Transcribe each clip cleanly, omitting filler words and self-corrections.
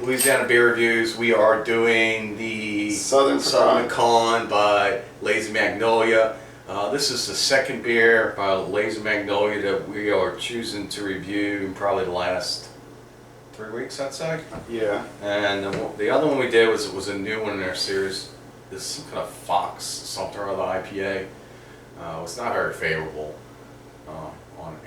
Louisiana Beer Reviews. We are doing the Southern Pecan by Lazy Magnolia. This is the second beer by Lazy Magnolia that we are choosing to review in probably the last 3 weeks, I'd say. Yeah. And the other one we did was a new one in our series. This is some kind of Fox something or other IPA. It's not very favorable on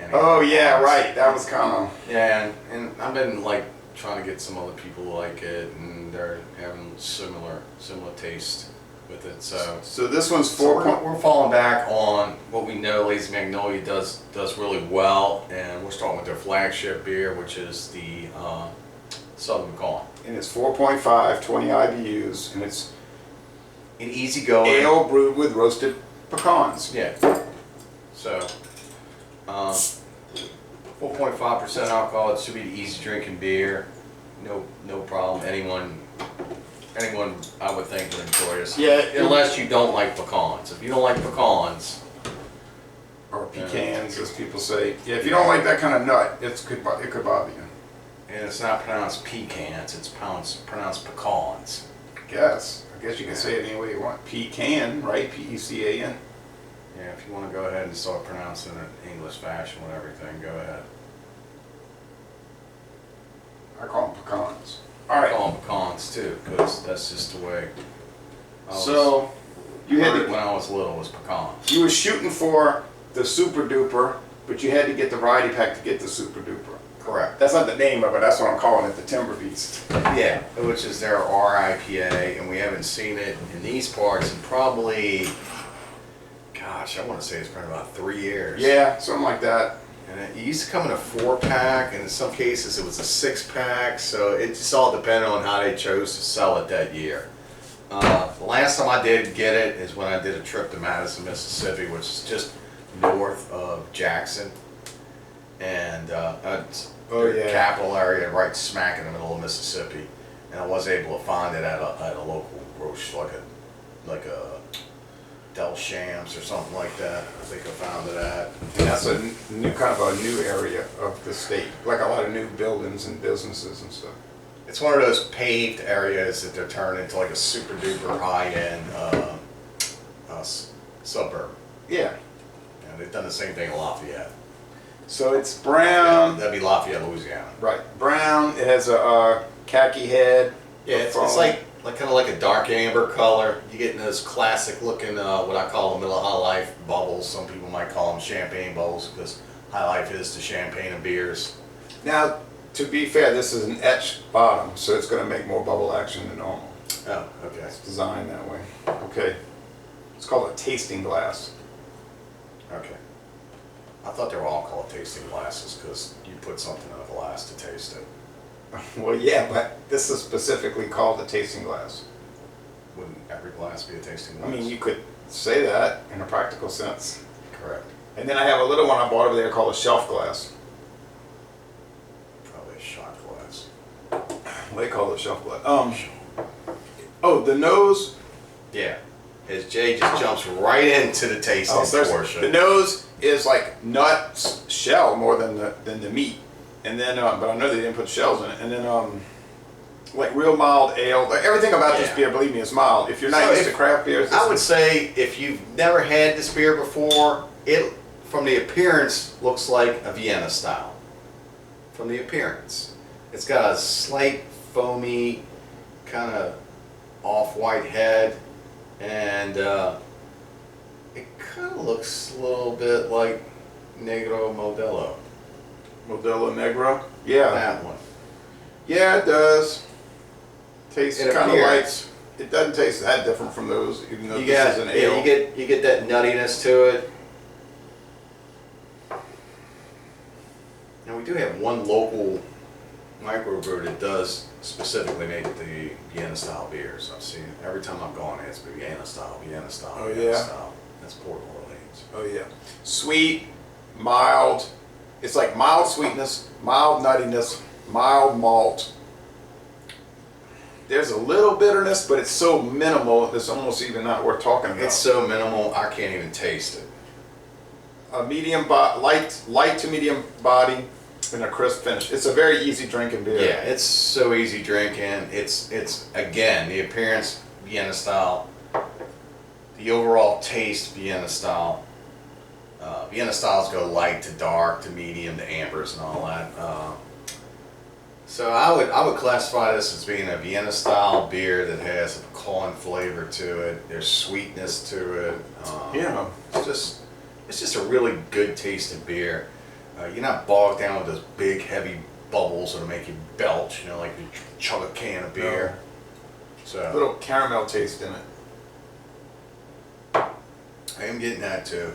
any. Oh yeah, right. That was kind of. Yeah, and I've been like trying to get some other people to like it, and they're having similar taste with it. So this one's we're falling back on what we know Lazy Magnolia does really well, and we're starting with their flagship beer, which is the Southern Pecan. And it's 4.5, 20 IBUs, and it's an easygoing ale brewed with roasted pecans. Yeah. So 4.5% alcohol. It should be an easy drinking beer. No problem. Anyone I would think would enjoy this. Yeah. Unless you don't like pecans. If you don't like pecans, or pecans, as people say. Yeah. If you don't like that kind of nut, it could bother you. And it's not pronounced pecans. It's pronounced pecans. I guess you can say it any way you want. Pecan, right? P-E-C-A-N. Yeah. If you want to go ahead and start pronouncing it English fashion with everything, go ahead. I call them pecans. All right. I call them pecans too, because that's just the way. So you had when I was little, it was pecans. You were shooting for the super duper, but you had to get the variety pack to get the super duper. Correct. That's not the name of it. That's what I'm calling it, the Timber Beast. Yeah, which is their RIPA, and we haven't seen it in these parts in probably, gosh, I want to say it's probably about 3 years. Yeah, something like that. And it used to come in a 4-pack, and in some cases it was a 6-pack, so it just all depended on how they chose to sell it that year. The last time I did get it is when I did a trip to Madison, Mississippi, which is just north of Jackson. And the capital area, right smack in the middle of Mississippi, and I was able to find it at a local grocery, like a Del Shams or something like that. I think I found it at. And that's a new kind of a new area of the state, like a lot of new buildings and businesses and stuff. It's one of those paved areas that they're turning into like a super duper high end suburb. Yeah. And they've done the same thing in Lafayette. So it's brown. Yeah, that'd be Lafayette, Louisiana. Right. Brown. It has a khaki head. Yeah, it's like kind of like a dark amber color. You get those classic looking, what I call the middle of High Life bubbles. Some people might call them champagne bubbles because High Life is the champagne of beers. Now, to be fair, this is an etched bottom, so it's going to make more bubble action than normal. Oh, okay. It's designed that way. Okay. It's called a tasting glass. Okay. I thought they were all called tasting glasses because you put something in a glass to taste it. Well, yeah, but this is specifically called a tasting glass. Wouldn't every glass be a tasting glass? I mean, you could say that in a practical sense. Correct. And then I have a little one I bought over there called a shelf glass. Probably a shot glass. They call it a shelf glass. Oh, the nose. Yeah. As Jay just jumps right into the tasting portion. The nose is like nut shell more than the meat, and then but I know they didn't put shells in it. And then like real mild ale. Like everything about this beer, believe me, is mild. If you're not used to craft beers, I would say if you've never had this beer before, it from the appearance looks like a Vienna style. From the appearance, it's got a slight foamy, kind of off-white head. And it kind of looks a little bit like Negro Modelo. Modelo Negro? Yeah. That one. Yeah, it does. Tastes kind of like, appearance. it doesn't taste that different from those, even though Is an ale. You get that nuttiness to it. And we do have one local microbrewer that does specifically make the Vienna style beers. I've seen it every time I've gone. It's Vienna style, Vienna style, Oh, Vienna yeah? style. That's Port Orleans. Oh yeah. Sweet, mild. It's like mild sweetness, mild nuttiness, mild malt. There's a little bitterness, but it's so minimal it's almost even not worth talking about. It's so minimal I can't even taste it. A medium light to medium body. And a crisp finish. It's a very easy drinking beer. Yeah, it's so easy drinking. It's again, the appearance, Vienna style. The overall taste, Vienna style. Vienna styles go light to dark to medium to ambers and all that. So I would classify this as being a Vienna style beer that has a pecan flavor to it. There's sweetness to it. Yeah. It's just a really good tasting beer. You're not bogged down with those big heavy bubbles that'll make you belch. You know, like you chug a can of beer. So A little caramel taste in it. I am getting that too.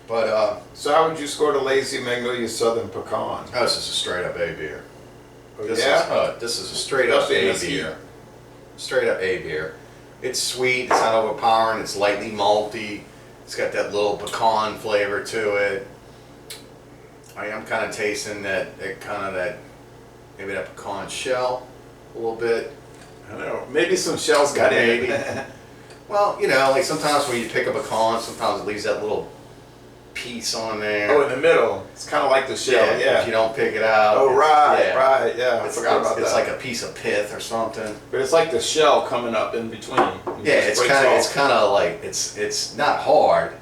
But So how would you score the Lazy Magnolia Southern Pecan? this is a straight up A beer. Oh, This yeah? this is a straight up Especially in A this heat. beer. Straight up A beer. It's sweet. It's not overpowering. It's lightly malty. It's got that little pecan flavor to it. I am kind of tasting that maybe that pecan shell a little bit. I don't know. Maybe some shells got Maybe. in. Well, you know, like sometimes when you pick a pecan, sometimes it leaves that little piece on there. Oh, in the middle. It's kind of like the shell, yeah. If you don't pick it out. Oh, right, yeah. right, yeah. I It's, forgot about it's that. like a piece of pith or something. But it's like the shell coming up in between. Yeah, it's kind of like it's not hard,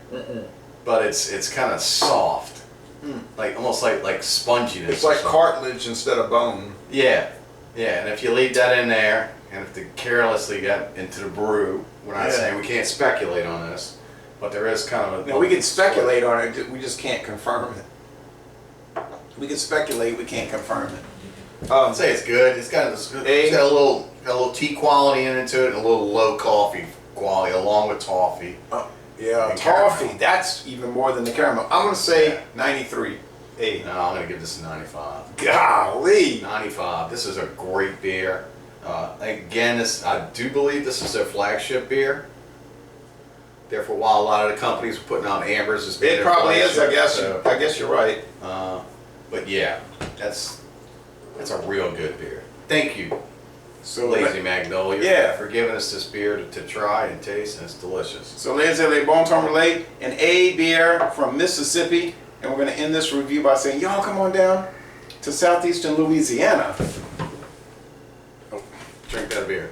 but it's kind of soft, like almost like sponginess. It's or like something. cartilage instead of bone. Yeah, yeah, and if you leave that in there, and if they carelessly get into the brew, we're not Yeah. saying we can't speculate on this, but there is kind of a. Now, we can speculate on it, we just can't confirm it. We can speculate, we can't confirm it. I'd say it's good. It's got a little tea quality into it, and a little low coffee quality along with toffee. Yeah, And toffee, caramel. that's even more than the caramel. I'm going to say 93. A. No, I'm gonna give this a 95. Golly! 95. This is a great beer. Again, I do believe this is their flagship beer. Therefore, while a lot of the companies are putting out ambers as being It their probably is, I flagship, guess. so, I guess you're right. but yeah, that's a real good beer. Thank you, So, Lazy Magnolia, Yeah. for giving us this beer to try and taste, and it's delicious. So les bon temps relate, an A beer from Mississippi, and we're going to end this review by saying, y'all come on down to southeastern Louisiana. Drink that beer.